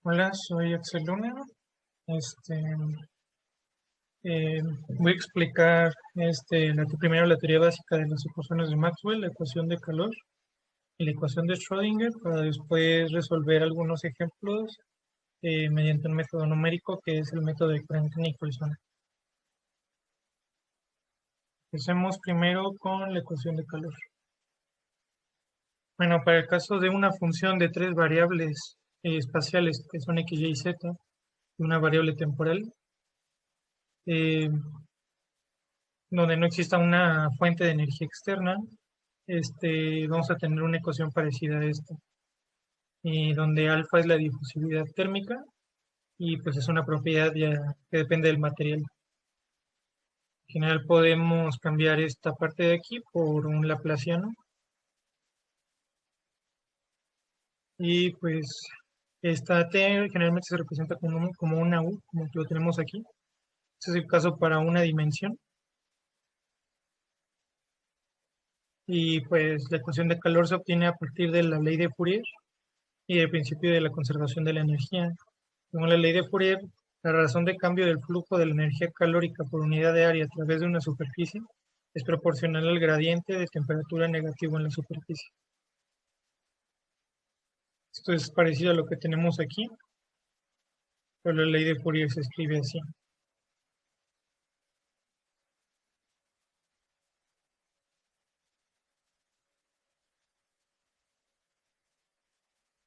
Hola, soy Axel Luna. Este, Voy a explicar primero la teoría básica de las ecuaciones de Maxwell, la ecuación de calor y la ecuación de Schrödinger, para después resolver algunos ejemplos mediante un método numérico que es el método de Crank-Nicolson. Empecemos primero con la ecuación de calor. Bueno, para el caso de una función de tres variables espaciales que son x, y, z, y una variable temporal, eh, donde no exista una fuente de energía externa, vamos a tener una ecuación parecida a esta, y donde alfa es la difusividad térmica y pues es una propiedad ya que depende del material. En general podemos cambiar esta parte de aquí por un laplaciano y pues esta t generalmente se representa como una u, como lo tenemos aquí. Este es el caso para una dimensión y pues la ecuación de calor se obtiene a partir de la ley de Fourier y del principio de la conservación de la energía. Según la ley de Fourier, la razón de cambio del flujo de la energía calórica por unidad de área a través de una superficie es proporcional al gradiente de temperatura negativo en la superficie. Esto es parecido a lo que tenemos aquí, pero la ley de Fourier se escribe así.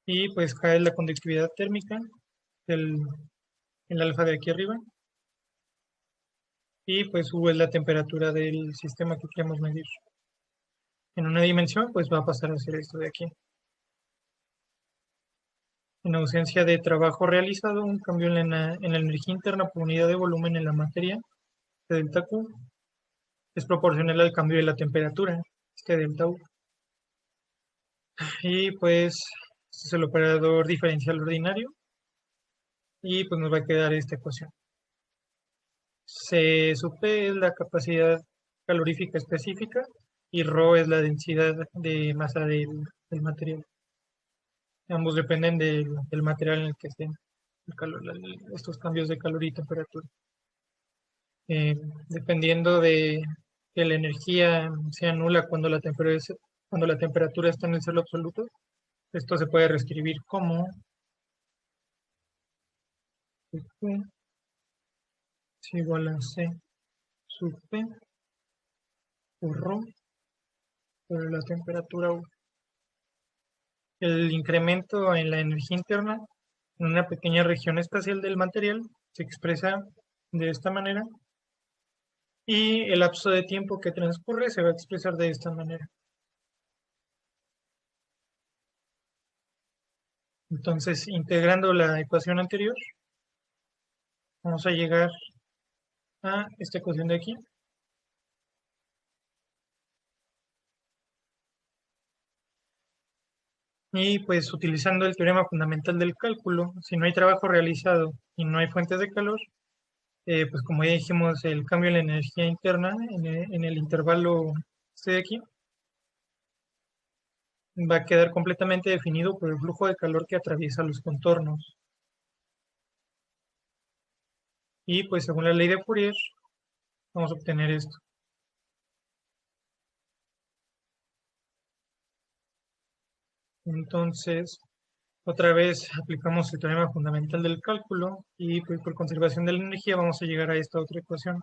Y pues K es la conductividad térmica, el, el alfa de aquí arriba, y pues U es la temperatura del sistema que queremos medir. En una dimensión, pues va a pasar a ser esto de aquí. En ausencia de trabajo realizado, un cambio en la energía interna por unidad de volumen en la materia, delta Q, es proporcional al cambio de la temperatura, delta U. Y pues este es el operador diferencial ordinario y pues nos va a quedar esta ecuación. C sub P es la capacidad calorífica específica y ρ es la densidad de masa del material. Ambos dependen del material en el que estén estos cambios de calor y temperatura. Dependiendo de que la energía sea nula cuando la temperatura está en el cero absoluto, esto se puede reescribir como Q es igual a C sub P por ρ por la temperatura U. El incremento en la energía interna en una pequeña región espacial del material se expresa de esta manera y el lapso de tiempo que transcurre se va a expresar de esta manera. Entonces, integrando la ecuación anterior, vamos a llegar a esta ecuación de aquí. Y pues utilizando el teorema fundamental del cálculo, si no hay trabajo realizado y no hay fuentes de calor, pues como ya dijimos, el cambio en la energía interna en el intervalo este de aquí va a quedar completamente definido por el flujo de calor que atraviesa los contornos. Y pues según la ley de Fourier, vamos a obtener esto. Entonces, otra vez aplicamos el teorema fundamental del cálculo y pues, por conservación de la energía vamos a llegar a esta otra ecuación.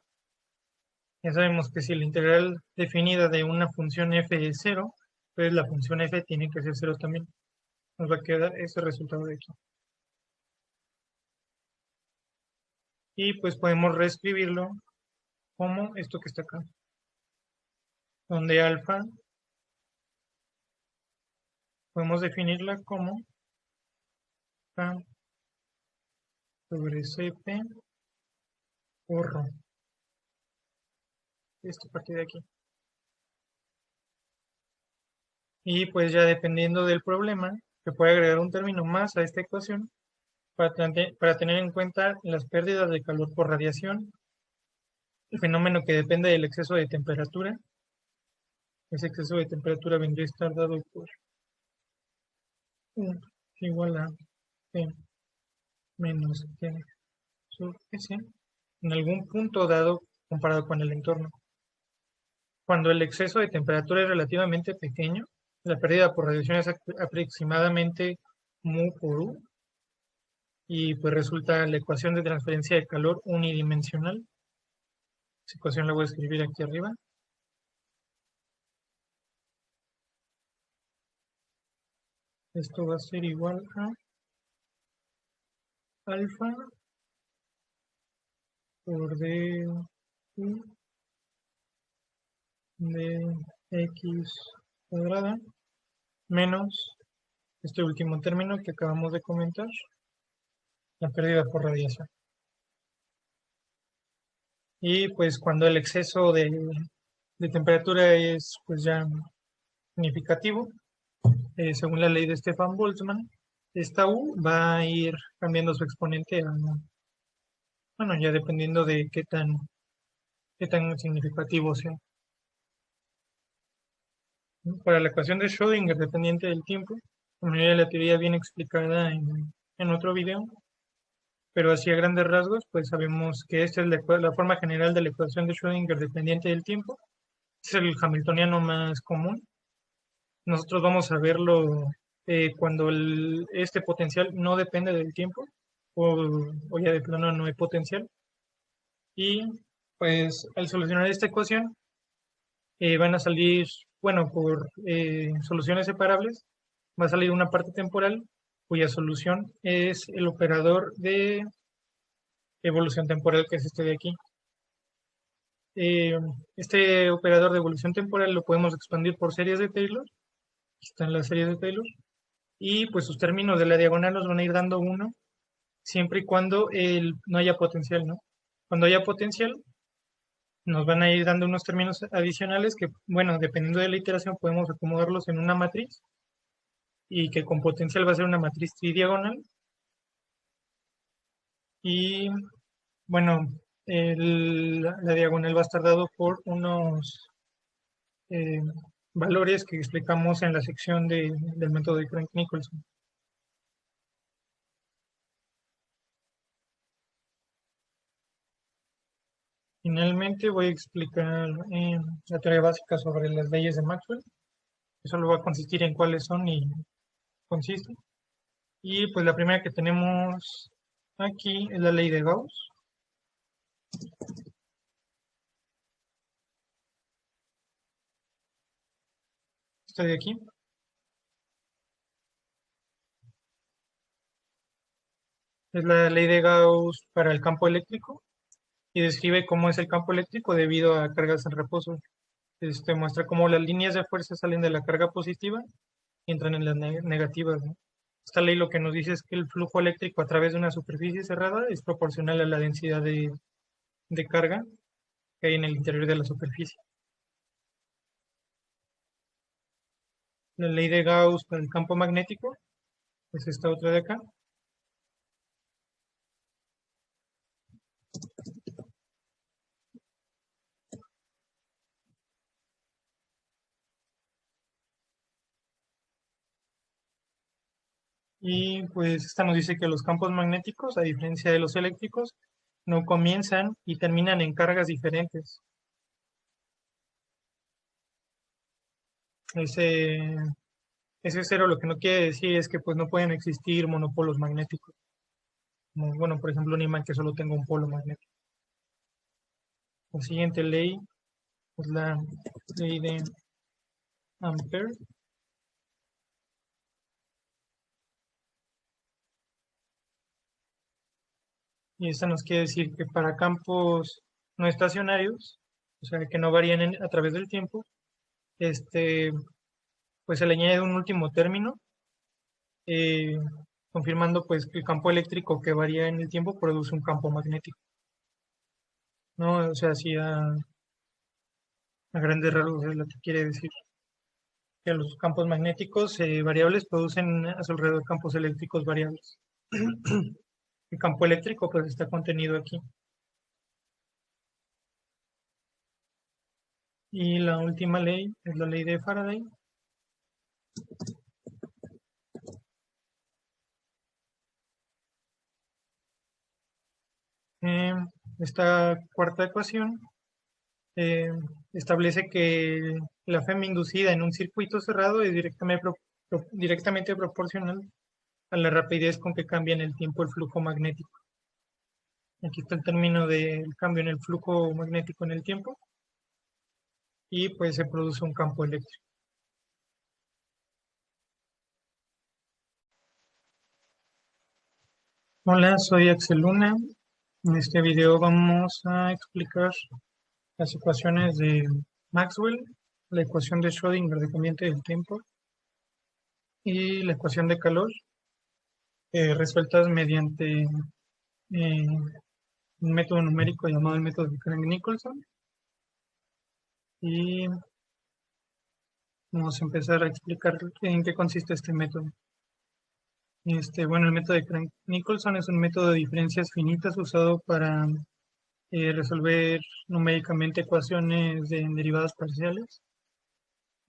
Ya sabemos que si la integral definida de una función f es cero, pues la función f tiene que ser cero también. Nos va a quedar ese resultado de aquí. Y pues podemos reescribirlo como esto que está acá, donde alfa podemos definirla como K sobre Cp por ρ. Esta parte de aquí. Y pues ya dependiendo del problema, se puede agregar un término más a esta ecuación para tener en cuenta las pérdidas de calor por radiación, el fenómeno que depende del exceso de temperatura. Ese exceso de temperatura vendría a estar dado por U igual a P menos T sub S en algún punto dado comparado con el entorno. Cuando el exceso de temperatura es relativamente pequeño, la pérdida por radiación es aproximadamente mu por U, y pues resulta la ecuación de transferencia de calor unidimensional. Esa ecuación la voy a escribir aquí arriba. Esto va a ser igual a alfa por d de x cuadrada menos este último término que acabamos de comentar, la pérdida por radiación. Y pues cuando el exceso de temperatura es pues ya significativo, según la ley de Stefan Boltzmann, esta U va a ir cambiando su exponente a, bueno, ya dependiendo de qué tan significativo sea. Para la ecuación de Schrödinger dependiente del tiempo, la mayoría de la teoría viene explicada en otro video, pero así a grandes rasgos, pues sabemos que esta es la forma general de la ecuación de Schrödinger dependiente del tiempo. Es el hamiltoniano más común. Nosotros vamos a verlo cuando este potencial no depende del tiempo o ya de plano no hay potencial. Y pues al solucionar esta ecuación van a salir, bueno, por soluciones separables, va a salir una parte temporal cuya solución es el operador de evolución temporal, que es este de aquí. Eh, este operador de evolución temporal lo podemos expandir por series de Taylor. Aquí están las series de Taylor. Y pues sus términos de la diagonal nos van a ir dando uno siempre y cuando no haya potencial, ¿no? Cuando haya potencial, nos van a ir dando unos términos adicionales que, bueno, dependiendo de la iteración, podemos acomodarlos en una matriz y que con potencial va a ser una matriz tridiagonal. Y bueno, la diagonal va a estar dado por unos eh, valores que explicamos en la sección del método de Frank-Nicolson. Finalmente voy a explicar la teoría básica sobre las leyes de Maxwell. Eso lo va a consistir en cuáles son y consiste. Y pues la primera que tenemos aquí es la ley de Gauss. Esta de aquí. Es la ley de Gauss para el campo eléctrico y describe cómo es el campo eléctrico debido a cargas en reposo. Muestra cómo las líneas de fuerza salen de la carga positiva y entran en las negativas, ¿no? Esta ley lo que nos dice es que el flujo eléctrico a través de una superficie cerrada es proporcional a la densidad de carga que hay en el interior de la superficie. La ley de Gauss para el campo magnético es esta otra de acá. Y pues esta nos dice que los campos magnéticos, a diferencia de los eléctricos, no comienzan y terminan en cargas diferentes. Ese, ese cero lo que no quiere decir es que pues no pueden existir monopolos magnéticos. Como, bueno, por ejemplo, un imán que solo tenga un polo magnético. La siguiente ley es la ley de Ampere. Y esta nos quiere decir que para campos no estacionarios, o sea, que no varían a través del tiempo, este, pues se le añade un último término, eh, confirmando pues que el campo eléctrico que varía en el tiempo produce un campo magnético, ¿no? O sea, así a grandes rasgos es lo que quiere decir. Que los campos magnéticos variables producen a su alrededor campos eléctricos variables. El campo eléctrico pues está contenido aquí. Y la última ley es la ley de Faraday. Eh, Esta cuarta ecuación eh, establece que la Fm inducida en un circuito cerrado es directamente proporcional a la rapidez con que cambia en el tiempo el flujo magnético. Aquí está el término del cambio en el flujo magnético en el tiempo y pues se produce un campo eléctrico. Hola, soy Axel Luna. En este video vamos a explicar las ecuaciones de Maxwell, la ecuación de Schrödinger de cambiante del tiempo y la ecuación de calor, resueltas mediante un método numérico llamado el método de Crank-Nicolson. Y vamos a empezar a explicar en qué consiste este método. Bueno, el método de Crank-Nicolson es un método de diferencias finitas usado para resolver numéricamente ecuaciones en derivadas parciales.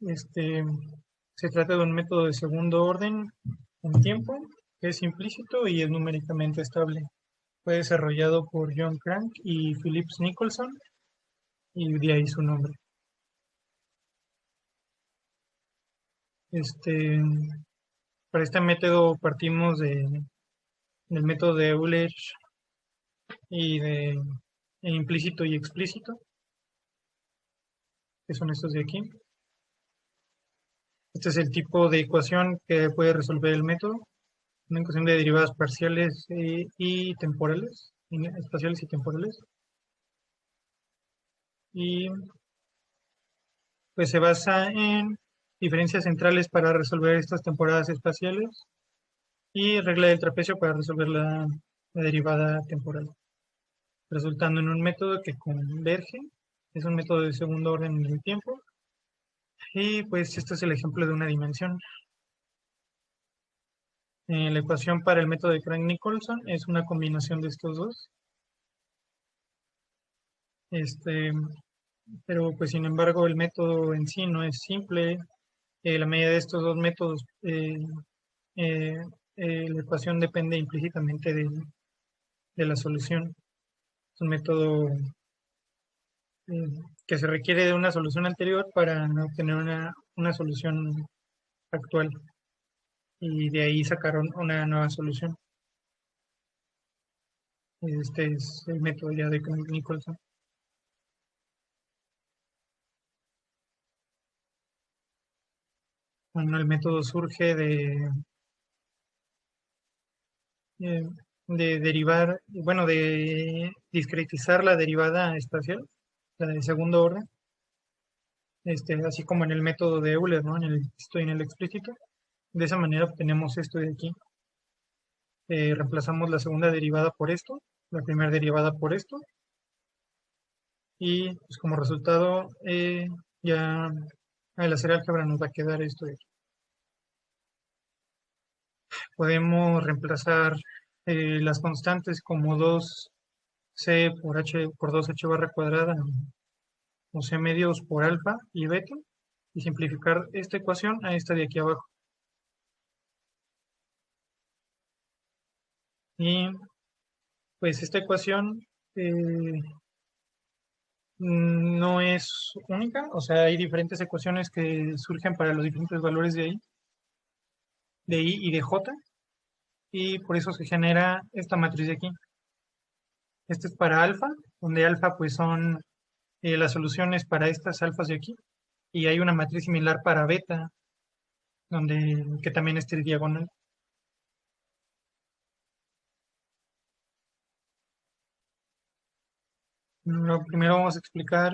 Este, Se trata de un método de segundo orden en tiempo, que es implícito y es numéricamente estable. Fue desarrollado por John Crank y Phillips Nicholson, y de ahí su nombre. Este, para este método partimos del método de Euler y de implícito y explícito, que son estos de aquí. Este es el tipo de ecuación que puede resolver el método, una ecuación de derivadas parciales y temporales, espaciales y temporales. Y pues se basa en diferencias centrales para resolver estas temporadas espaciales y regla del trapecio para resolver la derivada temporal, resultando en un método que converge, es un método de segundo orden en el tiempo, y pues este es el ejemplo de una dimensión. La ecuación para el método de Crank-Nicolson es una combinación de estos dos. Este, pero pues sin embargo el método en sí no es simple. La medida de estos dos métodos, eh, la ecuación depende implícitamente de la solución. Es un método eh, que se requiere de una solución anterior para obtener una solución actual y de ahí sacaron una nueva solución. Este es el método ya de Nicholson. Bueno, el método surge eh, de derivar, bueno, de discretizar la derivada espacial, la de segundo orden, así como en el método de Euler, ¿no? En el implícito y en el explícito. De esa manera obtenemos esto de aquí. Reemplazamos la segunda derivada por esto, la primera derivada por esto, y pues como resultado ya al hacer álgebra nos va a quedar esto de aquí. Podemos reemplazar las constantes como 2c por h por 2h barra cuadrada o c medios por alfa y beta y simplificar esta ecuación a esta de aquí abajo. Y pues esta ecuación eh, no es única, o sea, hay diferentes ecuaciones que surgen para los diferentes valores de I y de J, y por eso se genera esta matriz de aquí. Este es para alfa, donde alfa pues son las soluciones para estas alfas de aquí, y hay una matriz similar para beta, que también es tridiagonal. Primero vamos a explicar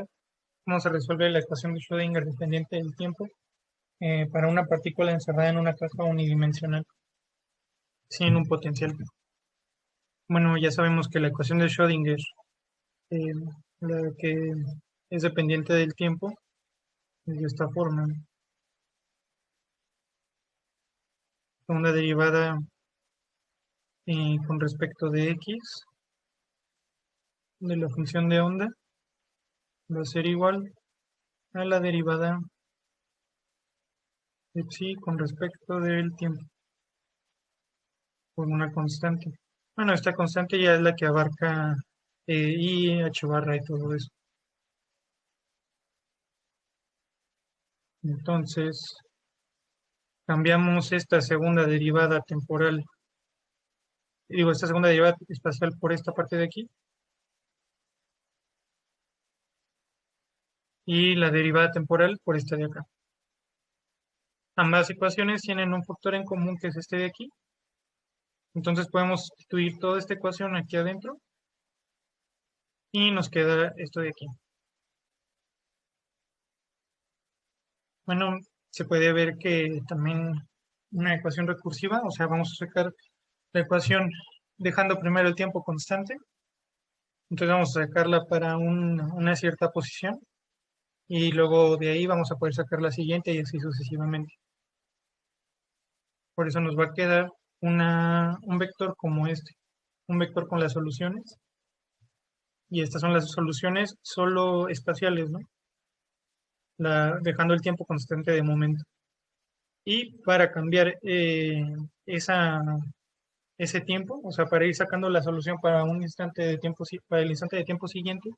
cómo se resuelve la ecuación de Schrödinger dependiente del tiempo para una partícula encerrada en una caja unidimensional sin un potencial. Bueno, ya sabemos que la ecuación de Schrödinger, eh, la que es dependiente del tiempo, es de esta forma. Una derivada con respecto de x de la función de onda va a ser igual a la derivada de psi con respecto del tiempo por una constante. Bueno, esta constante ya es la que abarca y h barra y todo eso. Entonces, cambiamos esta segunda derivada temporal, digo, esta segunda derivada espacial por esta parte de aquí, y la derivada temporal por esta de acá. Ambas ecuaciones tienen un factor en común que es este de aquí. Entonces podemos sustituir toda esta ecuación aquí adentro y nos queda esto de aquí. Bueno, se puede ver que también una ecuación recursiva, o sea, vamos a sacar la ecuación dejando primero el tiempo constante. Entonces vamos a sacarla para una cierta posición y luego de ahí vamos a poder sacar la siguiente y así sucesivamente. Por eso nos va a quedar un vector como este, un vector con las soluciones. Y estas son las soluciones solo espaciales, ¿no? Dejando el tiempo constante de momento. Y para cambiar ese tiempo, o sea, para ir sacando la solución para un instante de tiempo, para el instante de tiempo siguiente,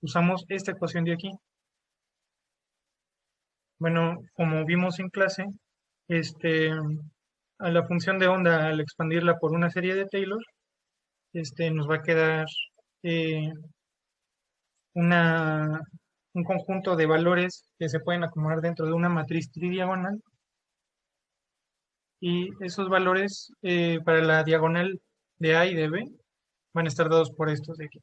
usamos esta ecuación de aquí. Bueno, como vimos en clase, a la función de onda, al expandirla por una serie de Taylor, nos va a quedar eh, una, un conjunto de valores que se pueden acomodar dentro de una matriz tridiagonal. Y esos valores para la diagonal de A y de B van a estar dados por estos de aquí.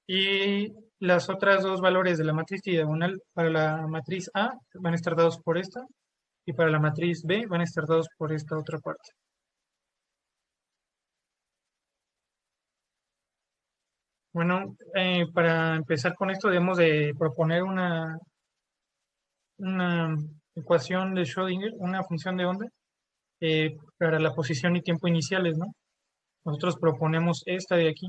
Y las otras dos valores de la matriz diagonal para la matriz A van a estar dados por esta. Y para la matriz B van a estar dados por esta otra parte. Bueno, para empezar con esto debemos de proponer una ecuación de Schrödinger, una función de onda para la posición y tiempo iniciales, ¿no? Nosotros proponemos esta de aquí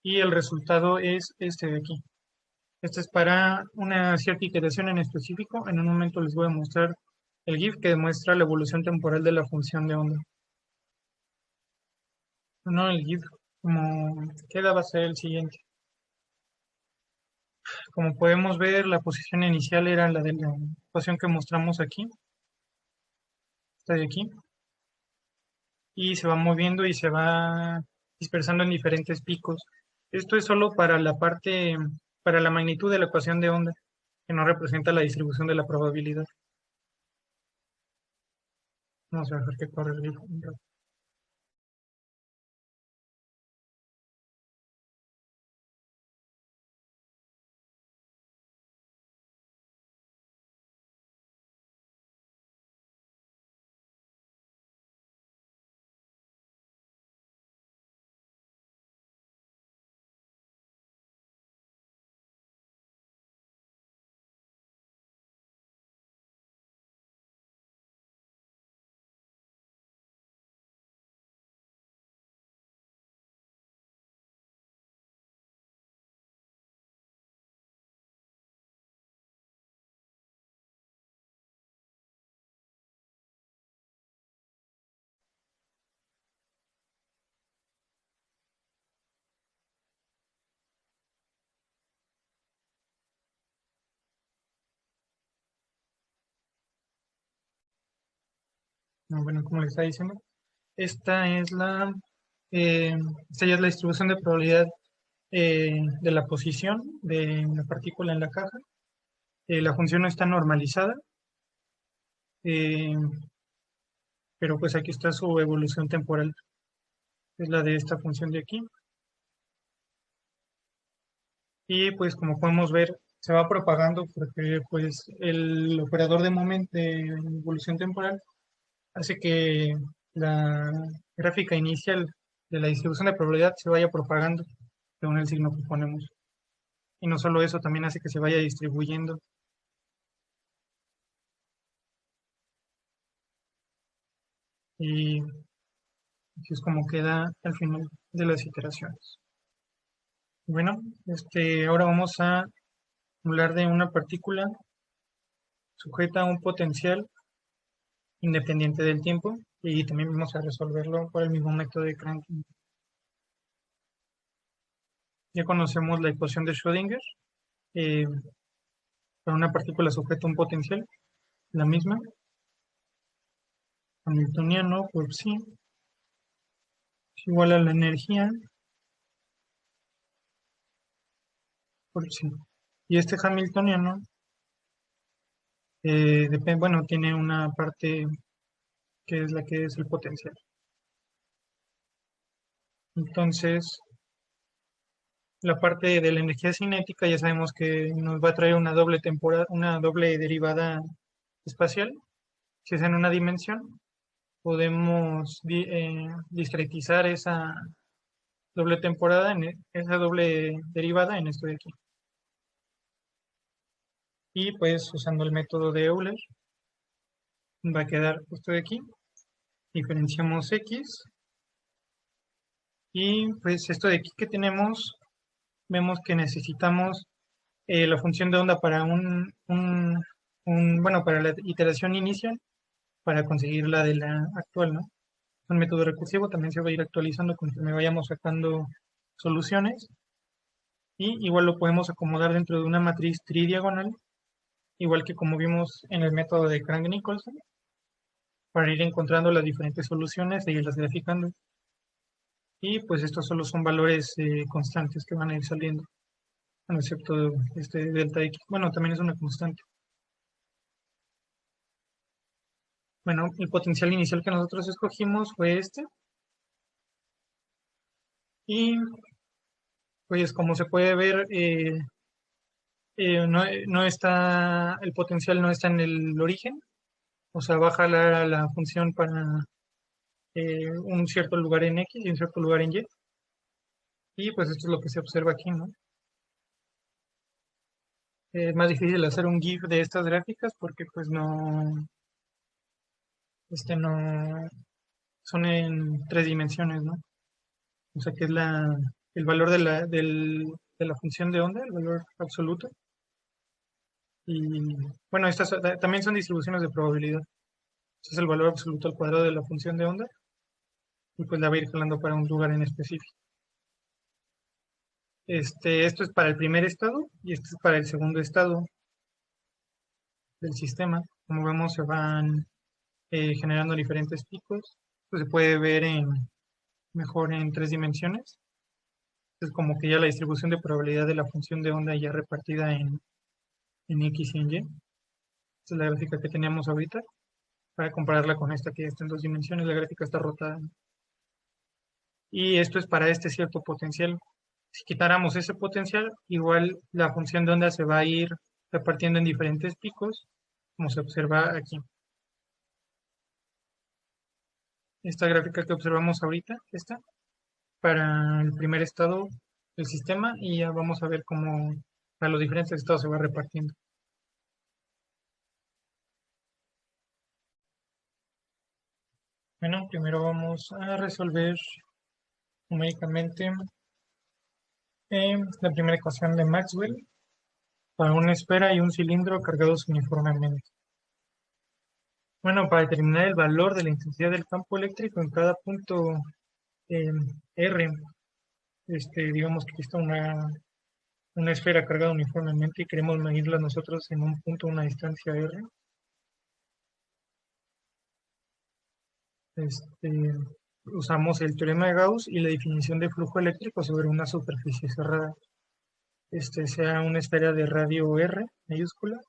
y el resultado es este de aquí. Este es para una cierta iteración en específico. En un momento les voy a mostrar el GIF que demuestra la evolución temporal de la función de onda. No, el GIF como queda va a ser el siguiente. Como podemos ver, la posición inicial era la de la ecuación que mostramos aquí, esta de aquí, y se va moviendo y se va dispersando en diferentes picos. Esto es solo para la parte, para la magnitud de la ecuación de onda, que no representa la distribución de la probabilidad. Vamos a dejar que corra el GIF un rato. No, bueno, como les estaba diciendo, esta es eh, esta ya es la distribución de probabilidad de la posición de la partícula en la caja. La función no está normalizada, eh, pero pues aquí está su evolución temporal, es la de esta función de aquí. Y pues como podemos ver, se va propagando porque pues el operador de momento de evolución temporal hace que la gráfica inicial de la distribución de probabilidad se vaya propagando según el signo que ponemos. Y no solo eso, también hace que se vaya distribuyendo. Y así es como queda al final de las iteraciones. Bueno, ahora vamos a hablar de una partícula sujeta a un potencial independiente del tiempo y también vamos a resolverlo por el mismo método de Cranking. Ya conocemos la ecuación de Schrödinger. eh, para una partícula sujeta a un potencial, la misma, hamiltoniano por sí, es igual a la energía por sí. Y este hamiltoniano, bueno, tiene una parte que es la que es el potencial. Entonces, la parte de la energía cinética ya sabemos que nos va a traer una doble temporada, una doble derivada espacial. Si es en una dimensión, podemos discretizar esa doble temporada, esa doble derivada en esto de aquí. Y pues usando el método de Euler, va a quedar esto de aquí. Diferenciamos x y pues esto de aquí que tenemos, vemos que necesitamos la función de onda para bueno, para la iteración inicial, para conseguir la de la actual, ¿no? Un método recursivo también se va a ir actualizando conforme vayamos sacando soluciones y igual lo podemos acomodar dentro de una matriz tridiagonal, igual que como vimos en el método de Crank-Nicolson, para ir encontrando las diferentes soluciones e irlas graficando. Y pues estos solo son valores constantes que van a ir saliendo, bueno, excepto este delta X. Bueno, también es una constante. Bueno, el potencial inicial que nosotros escogimos fue este. Y pues como se puede ver, no está, el potencial no está en el origen, o sea, va a jalar a la función para un cierto lugar en X y un cierto lugar en Y. Y pues esto es lo que se observa aquí, ¿no? Es más difícil hacer un GIF de estas gráficas porque pues no, son en tres dimensiones, ¿no? O sea que es el valor de la función de onda, el valor absoluto. Y bueno, estas también son distribuciones de probabilidad. Ese es el valor absoluto al cuadrado de la función de onda y pues la va a ir jalando para un lugar en específico. Esto es para el primer estado y esto es para el segundo estado del sistema. Como vemos, se van generando diferentes picos. Pues se puede ver mejor en tres dimensiones. Es como que ya la distribución de probabilidad de la función de onda ya repartida en X y en Y. Esta es la gráfica que teníamos ahorita. Para compararla con esta que ya está en dos dimensiones, la gráfica está rotada. Y esto es para este cierto potencial. Si quitáramos ese potencial, igual la función de onda se va a ir repartiendo en diferentes picos, como se observa aquí. Esta gráfica que observamos ahorita, esta, para el primer estado del sistema, y ya vamos a ver cómo a los diferentes estados se va repartiendo. Bueno, primero vamos a resolver numéricamente la primera ecuación de Maxwell para una esfera y un cilindro cargados uniformemente. Bueno, para determinar el valor de la intensidad del campo eléctrico en cada punto eh, R, digamos que está una esfera cargada uniformemente y queremos medirla nosotros en un punto, una distancia R. Este, usamos el teorema de Gauss y la definición de flujo eléctrico sobre una superficie cerrada. Sea una esfera de radio R mayúscula,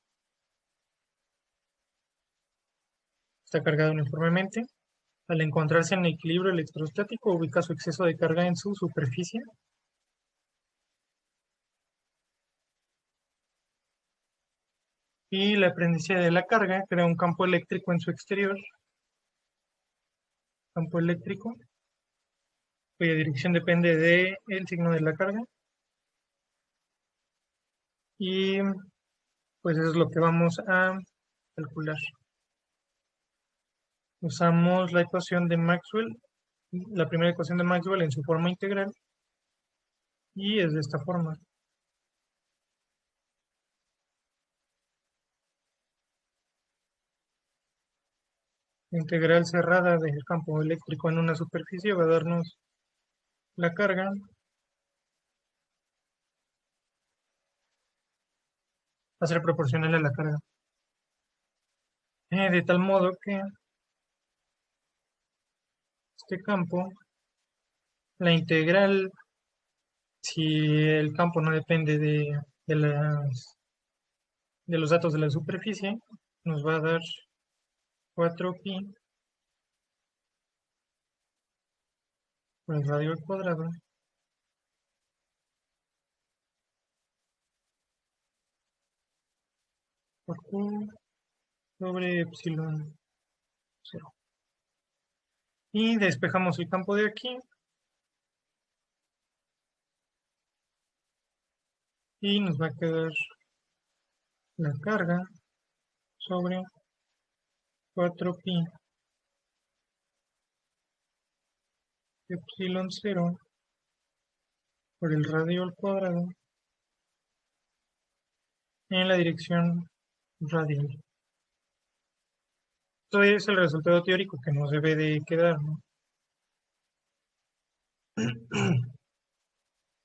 está cargada uniformemente. Al encontrarse en equilibrio electrostático, ubica su exceso de carga en su superficie. Y la dependencia de la carga crea un campo eléctrico en su exterior, campo eléctrico, cuya dirección depende del signo de la carga. Y pues eso es lo que vamos a calcular. Usamos la ecuación de Maxwell, la primera ecuación de Maxwell en su forma integral, y es de esta forma. La integral cerrada del campo eléctrico en una superficie va a darnos la carga a ser proporcional a la carga. De tal modo que este campo, la integral, si el campo no depende de los datos de la superficie, nos va a dar 4pi por el radio al cuadrado por q sobre epsilon 0. Y despejamos el campo de aquí y nos va a quedar la carga sobre 4pi epsilon 0 por el radio al cuadrado en la dirección radial. Esto es el resultado teórico que nos debe de quedar, ¿no?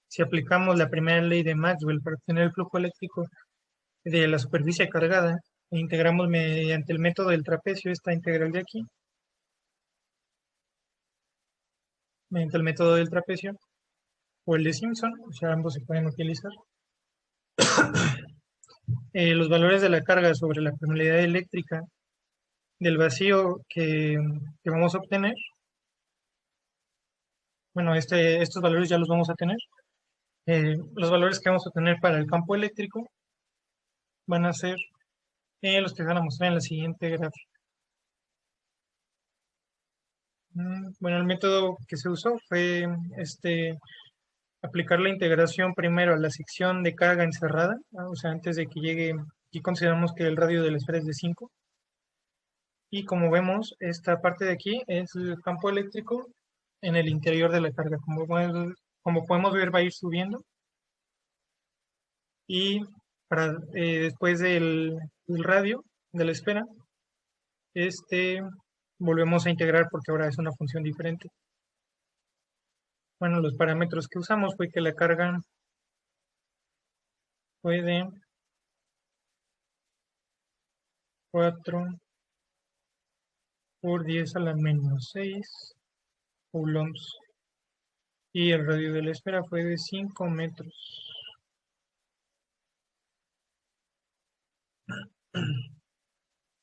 Si aplicamos la primera ley de Maxwell para obtener el flujo eléctrico de la superficie cargada e integramos mediante el método del trapecio esta integral de aquí, mediante el método del trapecio o el de Simpson, o sea, ambos se pueden utilizar. Los valores de la carga sobre la permeabilidad eléctrica del vacío que vamos a obtener, bueno, estos valores ya los vamos a tener. Los valores que vamos a tener para el campo eléctrico van a ser los que van a mostrar en la siguiente gráfica. Bueno, el método que se usó fue aplicar la integración primero a la sección de carga encerrada, ¿no? O sea, antes de que llegue, aquí consideramos que el radio de la esfera es de 5. Y como vemos, esta parte de aquí es el campo eléctrico en el interior de la carga. Como podemos ver, va a ir subiendo. Y después del radio de la esfera, volvemos a integrar porque ahora es una función diferente. Bueno, los parámetros que usamos fue que la carga fue de 4 por 10 a la menos 6 coulombs. Y el radio de la esfera fue de 5 metros.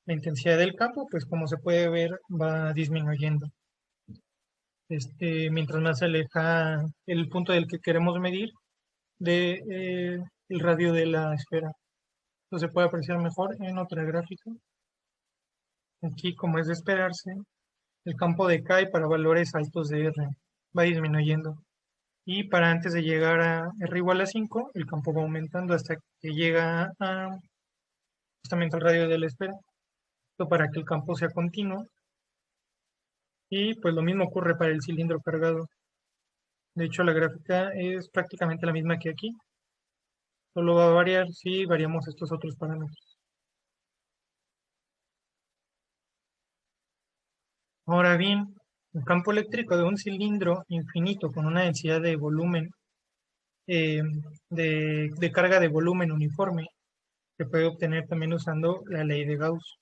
La intensidad del campo, pues como se puede ver, va disminuyendo. Mientras más se aleja el punto del que queremos medir de el radio de la esfera. Esto se puede apreciar mejor en otra gráfica. Aquí, como es de esperarse, el campo decae para valores altos de R. Va disminuyendo. Y para antes de llegar a R igual a 5, el campo va aumentando hasta que llega a justamente al radio de la esfera. Esto para que el campo sea continuo. Y pues lo mismo ocurre para el cilindro cargado. De hecho, la gráfica es prácticamente la misma que aquí. Solo va a variar si variamos estos otros parámetros. Ahora bien, el campo eléctrico de un cilindro infinito con una densidad de volumen, eh, de carga de volumen uniforme, se puede obtener también usando la ley de Gauss.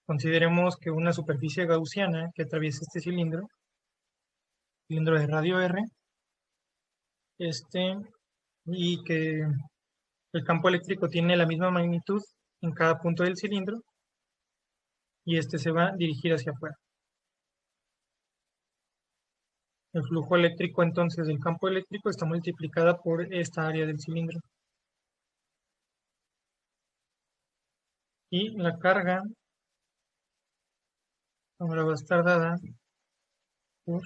Consideremos que una superficie gaussiana que atraviesa este cilindro de radio R, y que el campo eléctrico tiene la misma magnitud en cada punto del cilindro, y se va a dirigir hacia afuera. El flujo eléctrico entonces del campo eléctrico está multiplicada por esta área del cilindro. Y la carga ahora va a estar dada por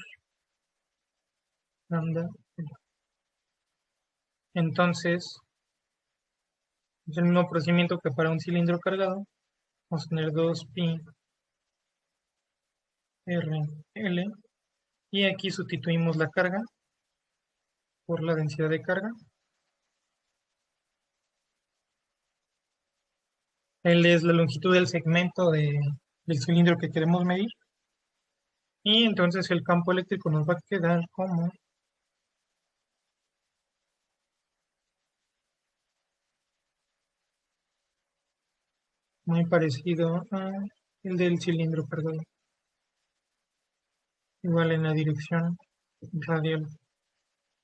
lambda. Entonces, es el mismo procedimiento que para un cilindro cargado. Vamos a tener 2pi rl. Y aquí sustituimos la carga por la densidad de carga. L es la longitud del segmento del cilindro que queremos medir. Y entonces el campo eléctrico nos va a quedar como muy parecido a el del cilindro, perdón. Igual en la dirección radial.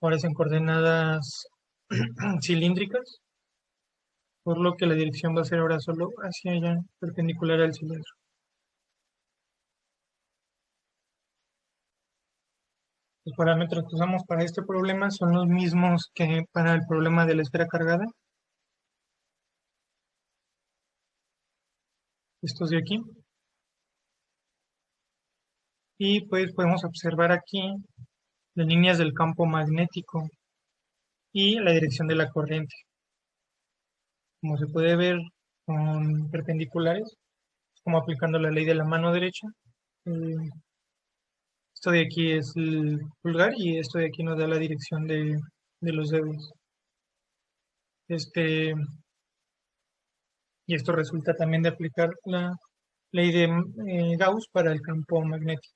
Ahora es en coordenadas cilíndricas, por lo que la dirección va a ser ahora solo hacia allá, perpendicular al cilindro. Los parámetros que usamos para este problema son los mismos que para el problema de la esfera cargada. Estos de aquí. Y pues podemos observar aquí las líneas del campo magnético y la dirección de la corriente. Como se puede ver, son perpendiculares, como aplicando la ley de la mano derecha. Eh, Esto de aquí es el pulgar y esto de aquí nos da la dirección de los dedos. Y esto resulta también de aplicar la ley de Gauss para el campo magnético.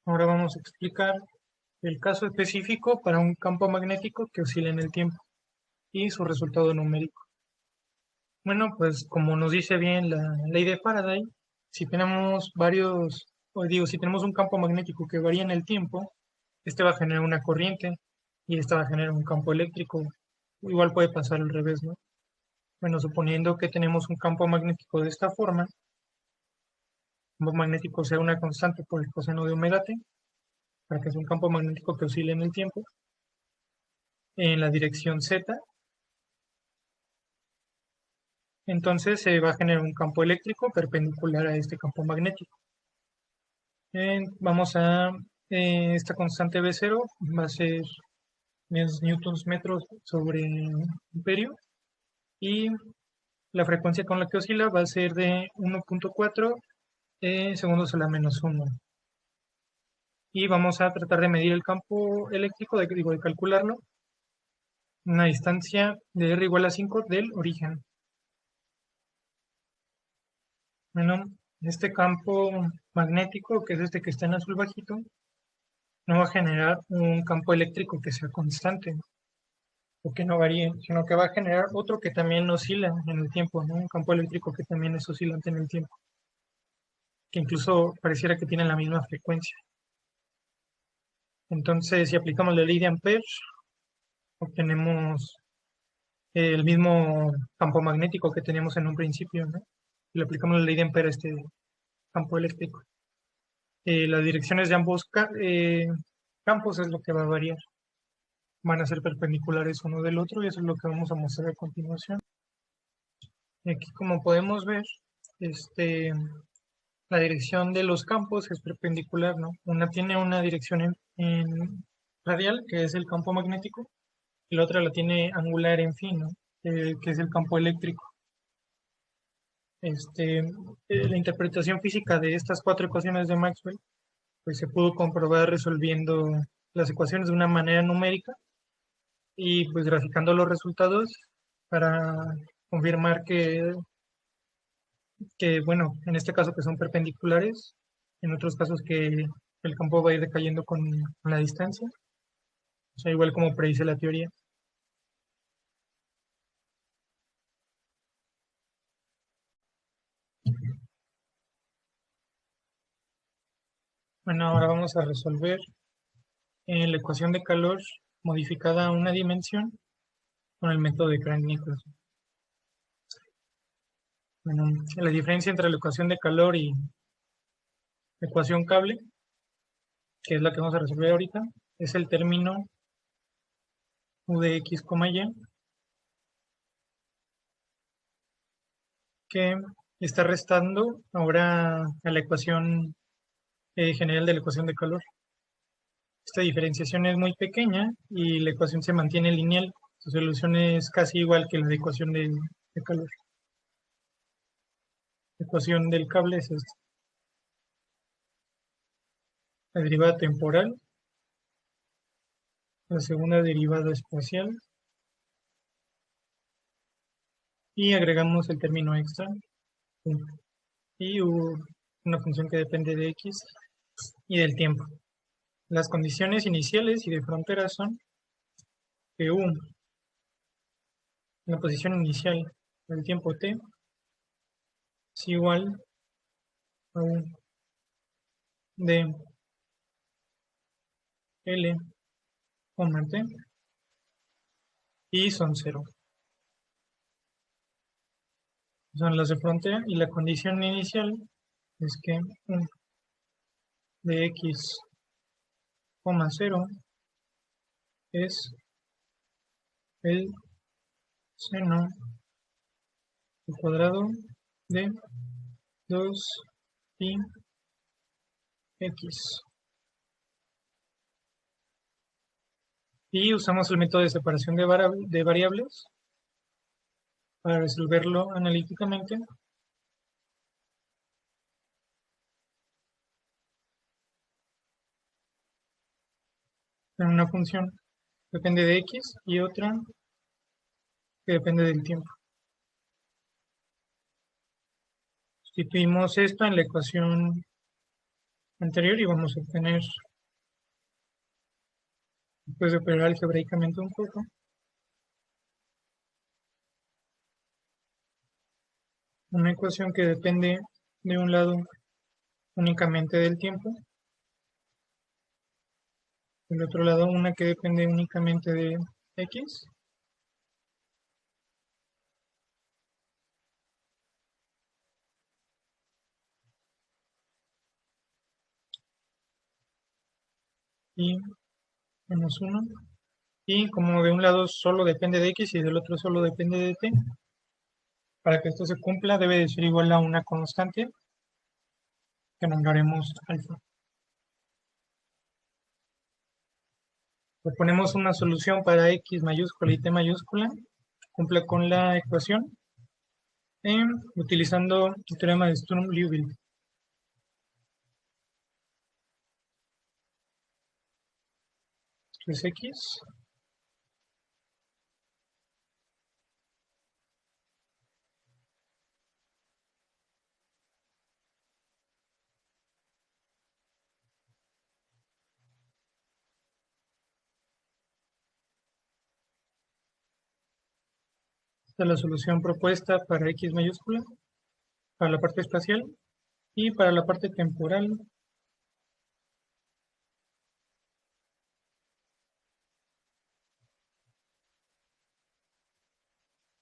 Ahora vamos a explicar el caso específico para un campo magnético que oscila en el tiempo y su resultado numérico. Bueno, pues como nos dice bien la ley de Faraday, si tenemos si tenemos un campo magnético que varía en el tiempo, este va a generar una corriente y esta va a generar un campo eléctrico. Igual puede pasar al revés, ¿no? Bueno, suponiendo que tenemos un campo magnético de esta forma, el campo magnético sea una constante por el coseno de omega t, para que sea un campo magnético que oscile en el tiempo, en la dirección z, entonces se va a generar un campo eléctrico perpendicular a este campo magnético. Vamos a, esta constante B0 va a ser newtons metros sobre amperio y la frecuencia con la que oscila va a ser de 1.4 segundos a la -1. Y vamos a tratar de medir el campo eléctrico, de calcularlo, una distancia de r igual a 5 del origen. Bueno, este campo magnético, que es este que está en azul bajito, no va a generar un campo eléctrico que sea constante o que no varíe, sino que va a generar otro que también oscila en el tiempo, ¿no? Un campo eléctrico que también es oscilante en el tiempo, que incluso pareciera que tiene la misma frecuencia. Entonces, si aplicamos la ley de Ampère, obtenemos el mismo campo magnético que teníamos en un principio, ¿no? Si le aplicamos la ley de Ampère a este campo eléctrico. Las direcciones de ambos campos es lo que va a variar. Van a ser perpendiculares uno del otro y eso es lo que vamos a mostrar a continuación. Y aquí, como podemos ver, la dirección de los campos es perpendicular, ¿no? Una tiene una dirección en radial, que es el campo magnético, y la otra la tiene angular en phi, ¿no? Que es el campo eléctrico. La interpretación física de estas cuatro ecuaciones de Maxwell, pues se pudo comprobar resolviendo las ecuaciones de una manera numérica y pues graficando los resultados para confirmar bueno, en este caso que son perpendiculares, en otros casos que el campo va a ir decayendo con la distancia, o sea, igual como predice la teoría. Bueno, ahora vamos a resolver la ecuación de calor modificada a una dimensión con el método de Crank-Nichols. Bueno, la diferencia entre la ecuación de calor y la ecuación cable, que es la que vamos a resolver ahorita, es el término u de x, y, que está restando ahora a la ecuación general de la ecuación de calor. Esta diferenciación es muy pequeña y la ecuación se mantiene lineal. Su solución es casi igual que la de ecuación de calor. La ecuación del cable es esta. La derivada temporal, la segunda derivada espacial y agregamos el término extra y una función que depende de x y del tiempo. Las condiciones iniciales y de frontera son que u la posición inicial del tiempo t es igual a un de L, t, y son 0. Son las de frontera, y la condición inicial es que un de x, 0 es el seno al cuadrado de 2pi x. Y usamos el método de separación de variables para resolverlo analíticamente. En una función depende de x y otra que depende del tiempo. Sustituimos esto en la ecuación anterior y vamos a obtener, después de operar algebraicamente un poco, una ecuación que depende de un lado únicamente del tiempo, del otro lado una que depende únicamente de x, y menos 1, y como de un lado solo depende de x y del otro solo depende de t, para que esto se cumpla debe de ser igual a una constante que nombraremos alfa. Proponemos una solución para x mayúscula y t mayúscula, cumple con la ecuación, utilizando el teorema de Sturm-Liouville. Esto es x. Esta es la solución propuesta para x mayúscula, para la parte espacial, y para la parte temporal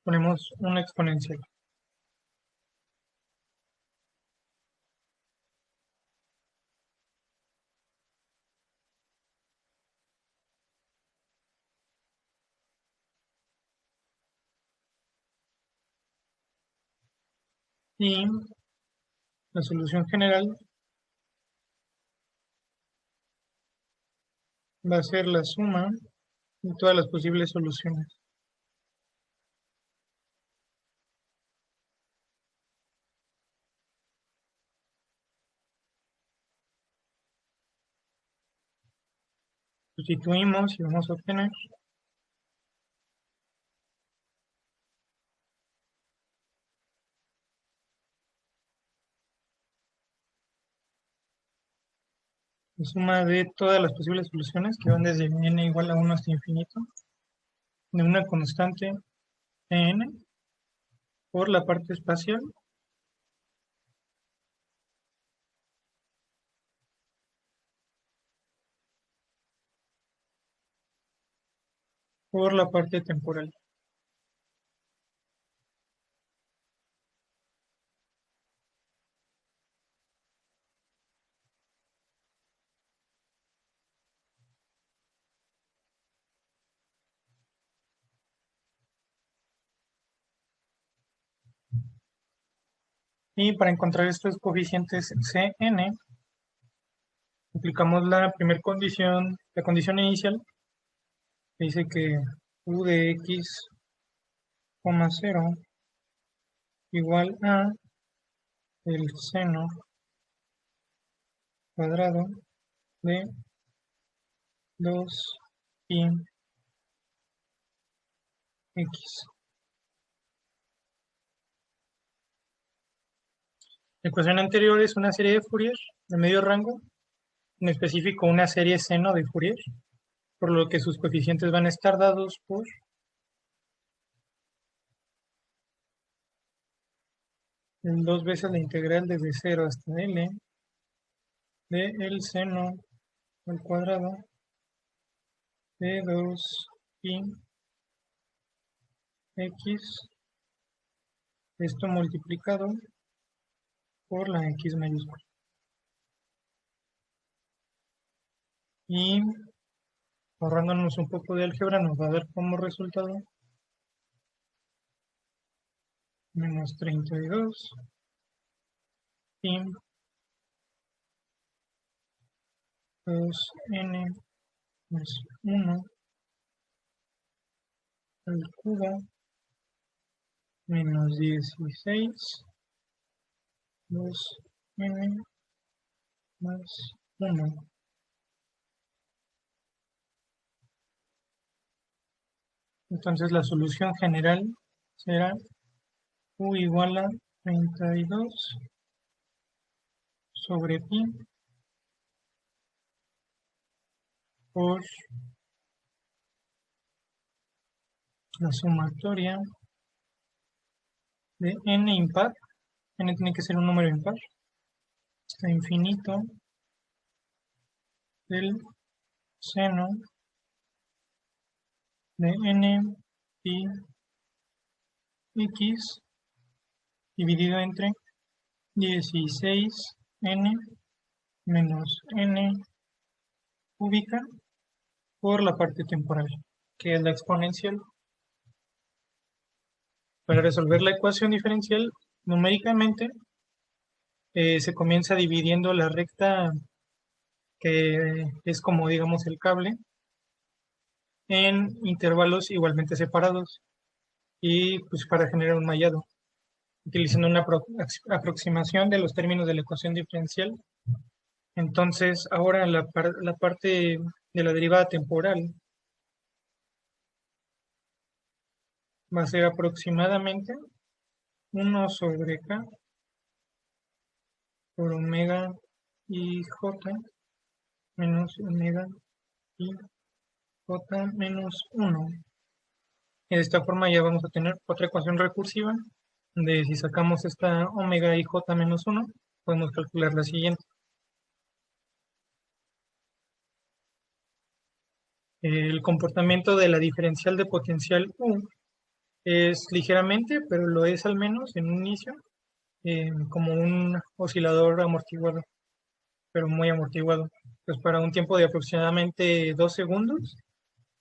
ponemos una exponencial. Y la solución general va a ser la suma de todas las posibles soluciones. Sustituimos y vamos a obtener la suma de todas las posibles soluciones que van desde n igual a 1 hasta infinito, de una constante n por la parte espacial por la parte temporal. Y para encontrar estos coeficientes Cn, aplicamos la primera condición, la condición inicial, que dice que u de x, 0 igual a el seno cuadrado de 2pi x. La ecuación anterior es una serie de Fourier de medio rango, en específico una serie seno de Fourier, por lo que sus coeficientes van a estar dados por dos veces la integral desde 0 hasta L de el seno al cuadrado de 2pi x, esto multiplicado por la x mayúscula. Y ahorrándonos un poco de álgebra nos va a dar como resultado menos 32 pi 2n más 1 al cubo menos 16 2n más 1. Entonces la solución general será u igual a 32 sobre pi por la sumatoria de n impar. N tiene que ser un número impar hasta infinito del seno de n pi x dividido entre 16n menos n cúbica por la parte temporal, que es la exponencial. Para resolver la ecuación diferencial numéricamente, se comienza dividiendo la recta que es como digamos el cable en intervalos igualmente separados y pues para generar un mallado, utilizando una aproximación de los términos de la ecuación diferencial. Entonces ahora la parte de la derivada temporal va a ser aproximadamente 1 sobre k por omega y j menos omega y j menos 1. Y de esta forma ya vamos a tener otra ecuación recursiva de si sacamos esta omega y j menos 1, podemos calcular la siguiente. El comportamiento de la diferencial de potencial U es ligeramente, pero lo es al menos en un inicio, como un oscilador amortiguado, pero muy amortiguado. Pues para un tiempo de aproximadamente 2 segundos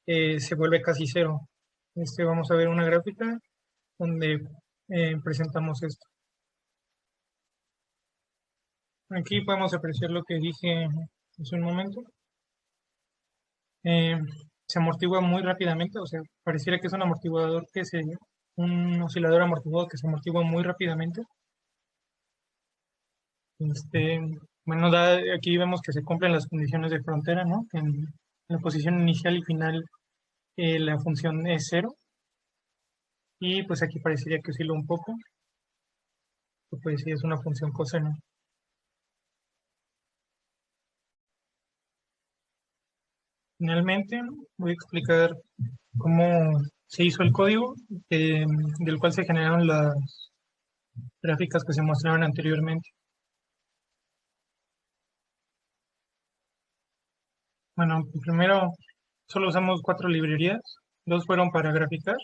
se vuelve casi cero. Vamos a ver una gráfica donde presentamos esto. Aquí podemos apreciar lo que dije hace un momento. Eh, Se amortigua muy rápidamente, o sea, pareciera que es un oscilador amortiguado que se amortigua muy rápidamente. Este, bueno, aquí vemos que se cumplen las condiciones de frontera, ¿no? Que en la posición inicial y final la función es cero. Y pues aquí parecería que oscila un poco, pues sí es una función coseno. Finalmente, voy a explicar cómo se hizo el código del cual se generaron las gráficas que se mostraron anteriormente. Bueno, primero solo usamos 4 librerías, 2 fueron para graficar,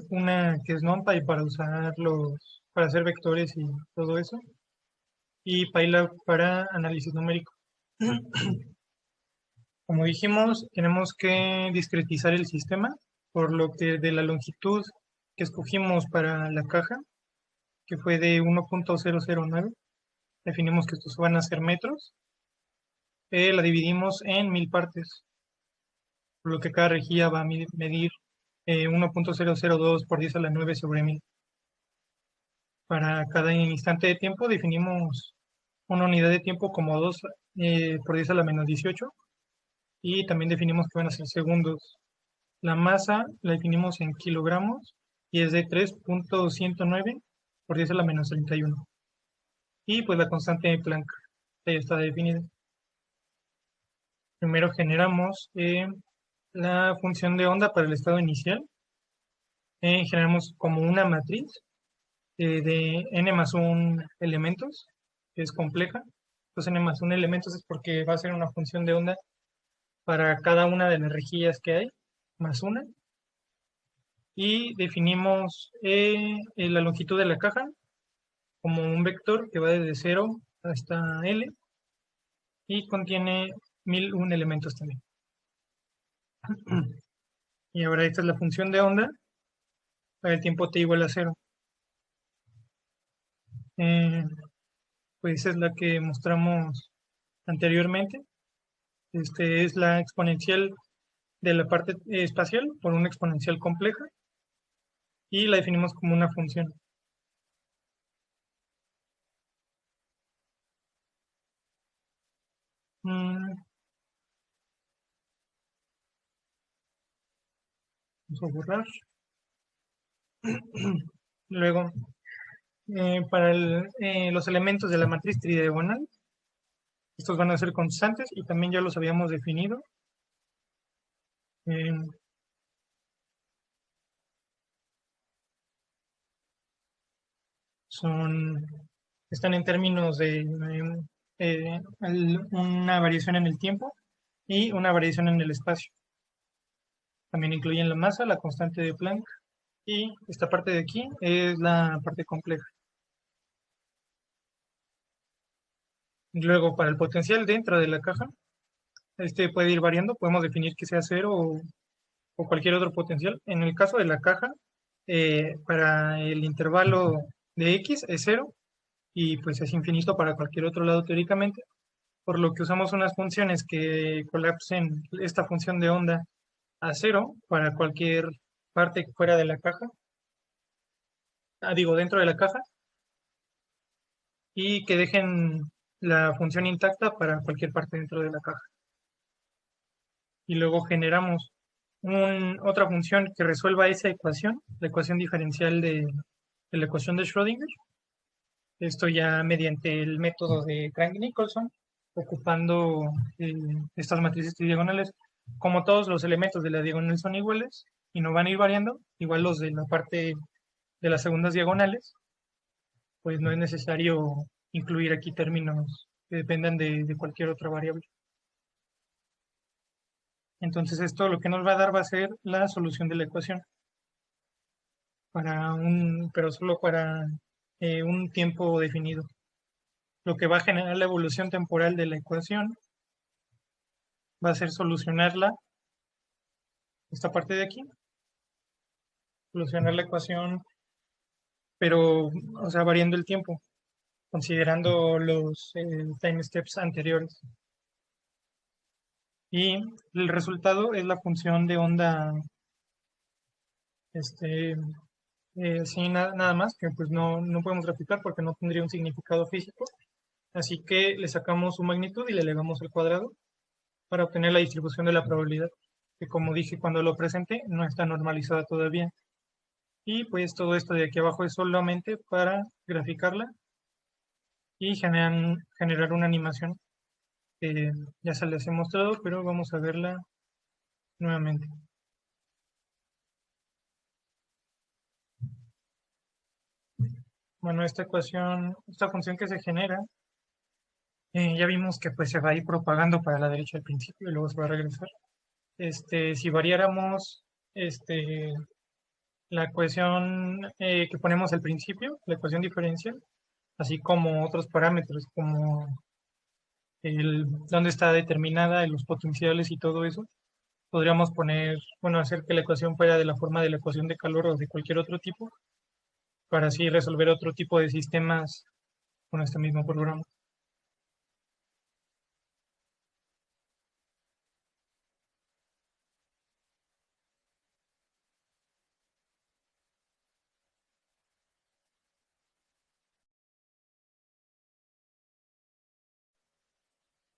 una que es NumPy para hacer vectores y todo eso, y Pylab para análisis numérico. Como dijimos, tenemos que discretizar el sistema, por lo que de la longitud que escogimos para la caja, que fue de 1.009, definimos que estos van a ser metros, la dividimos en 1000 partes, por lo que cada rejilla va a medir 1.002 por 10 a la 9 sobre 1000. Para cada instante de tiempo definimos una unidad de tiempo como 2 por 10 a la menos 18 y también definimos que van a ser segundos. La masa la definimos en kilogramos y es de 3.109 por 10 a la menos 31. Y pues la constante de Planck ya está definida. Primero generamos la función de onda para el estado inicial. Generamos como una matriz de n más 1 elementos, que es compleja. Entonces n más 1 elementos es porque va a ser una función de onda para cada una de las rejillas que hay, más una. Y definimos la longitud de la caja como un vector que va desde 0 hasta L y contiene 1001 elementos también. Y ahora esta es la función de onda para el tiempo t igual a 0. Eh, pues es la que mostramos anteriormente. Este es la exponencial de la parte espacial por una exponencial compleja y la definimos como una función. Vamos a borrar. Luego, para los elementos de la matriz tridiagonal, estos van a ser constantes y también ya los habíamos definido. Eh, son, están en términos de una variación en el tiempo y una variación en el espacio. También incluyen la masa, la constante de Planck y esta parte de aquí es la parte compleja. Luego, para el potencial dentro de la caja, este puede ir variando, podemos definir que sea cero o cualquier otro potencial. En el caso de la caja, para el intervalo de x es cero y pues es infinito para cualquier otro lado teóricamente, por lo que usamos unas funciones que colapsen esta función de onda a cero para cualquier parte fuera de la caja, digo dentro de la caja, y que dejen la función intacta para cualquier parte dentro de la caja. Y luego generamos otra función que resuelva esa ecuación, la ecuación diferencial de la ecuación de Schrödinger. Esto ya mediante el método de Crank-Nicolson, ocupando estas matrices tridiagonales. Como todos los elementos de la diagonal son iguales y no van a ir variando, igual los de la parte de las segundas diagonales, pues no es necesario incluir aquí términos que dependan de cualquier otra variable. Entonces esto lo que nos va a dar va a ser la solución de la ecuación pero solo para un tiempo definido. Lo que va a generar la evolución temporal de la ecuación va a ser solucionarla, esta parte de aquí, solucionar la ecuación, pero, o sea, variando el tiempo, considerando los time steps anteriores. Y el resultado es la función de onda, este, sin nada más, que pues no podemos graficar porque no tendría un significado físico. Así que le sacamos su magnitud y le elevamos al cuadrado para obtener la distribución de la probabilidad, que como dije cuando lo presenté, no está normalizada todavía. Y pues todo esto de aquí abajo es solamente para graficarla y generar una animación que ya se les he mostrado, pero vamos a verla nuevamente. Bueno, esta ecuación, esta función que se genera, ya vimos que pues se va a ir propagando para la derecha al principio y luego se va a regresar. Si variáramos la ecuación que ponemos al principio, la ecuación diferencial, así como otros parámetros como dónde está determinada, los potenciales y todo eso, podríamos poner, bueno, hacer que la ecuación fuera de la forma de la ecuación de calor o de cualquier otro tipo, para así resolver otro tipo de sistemas con este mismo programa.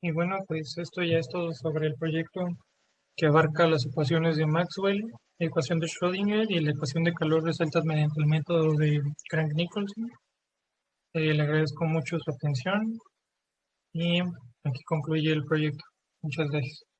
Y bueno, pues esto ya es todo sobre el proyecto que abarca las ecuaciones de Maxwell, la ecuación de Schrödinger y la ecuación de calor resueltas mediante el método de Crank-Nicolson. Le agradezco mucho su atención y aquí concluye el proyecto. Muchas gracias.